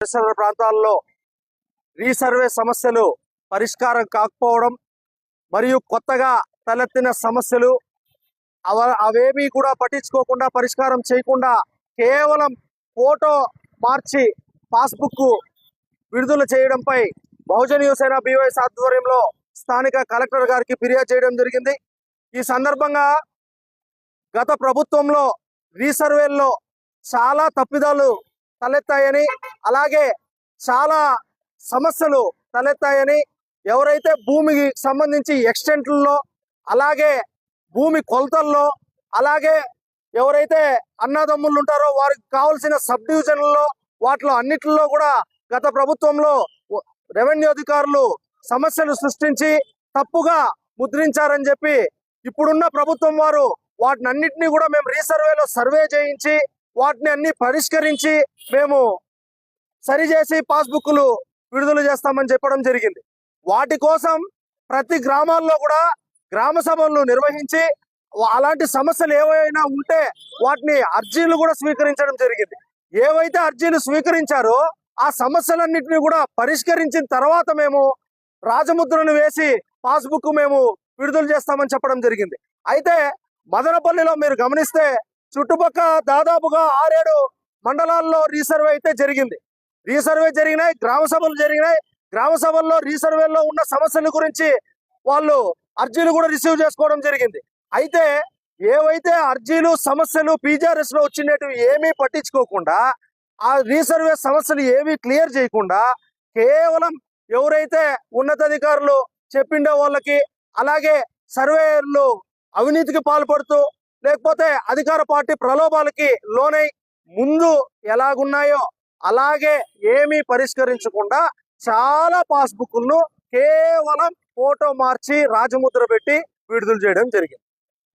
పరిసర ప్రాంతాల్లో రీసర్వే సమస్యలు పరిష్కారం కాకపోవడం మరియు కొత్తగా తలెత్తిన సమస్యలు అవేమీ కూడా పట్టించుకోకుండా పరిష్కారం చేయకుండా కేవలం ఫోటో మార్చి పాస్బుక్ విడుదల చేయడంపై బహుజన్ యువసేన BYS ఆధ్వర్యంలో స్థానిక కలెక్టర్ గారికి ఫిర్యాదు చేయడం జరిగింది. ఈ సందర్భంగా గత ప్రభుత్వంలో రీసర్వేల్లో చాలా తప్పిదాలు తలెత్తాయని, అలాగే చాలా సమస్యలు తలెత్తాయని, ఎవరైతే భూమికి సంబంధించి ఎక్స్టెంట్లలో, అలాగే భూమి కొలతల్లో, అలాగే ఎవరైతే అన్నదమ్ములు ఉంటారో వారికి కావాల్సిన సబ్ డివిజన్లలో వాటిలో అన్నిటిలో కూడా గత ప్రభుత్వంలో రెవెన్యూ అధికారులు సమస్యలు సృష్టించి తప్పుగా ముద్రించారని చెప్పి ఇప్పుడున్న ప్రభుత్వం వారు వాటిని అన్నిటినీ కూడా మేము రీసర్వేలో సర్వే చేయించి వాటిని అన్ని పరిష్కరించి మేము సరిచేసి పాస్బుక్లు విడుదల చేస్తామని చెప్పడం జరిగింది. వాటి కోసం ప్రతి గ్రామాల్లో కూడా గ్రామ సభలు నిర్వహించి అలాంటి సమస్యలు ఏవైనా ఉంటే వాటిని అర్జీలు కూడా స్వీకరించడం జరిగింది. ఏవైతే అర్జీలు స్వీకరించారో ఆ సమస్యలన్నింటినీ కూడా పరిష్కరించిన తర్వాత మేము రాజముద్రను వేసి పాస్బుక్ మేము విడుదల చేస్తామని చెప్పడం జరిగింది. అయితే మదనపల్లిలో మీరు గమనిస్తే చుట్టుపక్కల దాదాపుగా 6-7 మండలాల్లో రీసర్వే అయితే జరిగింది. రీసర్వే జరిగినాయి, గ్రామ సభలు జరిగినాయి. గ్రామ సభల్లో రీసర్వేలో ఉన్న సమస్యల గురించి వాళ్ళు అర్జీలు కూడా రిసీవ్ చేసుకోవడం జరిగింది. అయితే ఏవైతే అర్జీలు సమస్యలు PGRS లో వచ్చినవి ఏమీ పట్టించుకోకుండా ఆ రీసర్వే సమస్యలు ఏమీ క్లియర్ చేయకుండా కేవలం ఎవరైతే ఉన్నతాధికారులు చెప్పిండే వాళ్ళకి, అలాగే సర్వేయర్లు అవినీతికి పాల్పడుతూ లేకపోతే అధికార పార్టీ ప్రలోభాలకి లోనై ముందు ఎలాగున్నాయో అలాగే ఏమీ పరిష్కరించకుండా చాలా పాస్బుక్లను కేవలం ఫోటో మార్చి రాజముద్ర పెట్టి విడుదల చేయడం జరిగింది.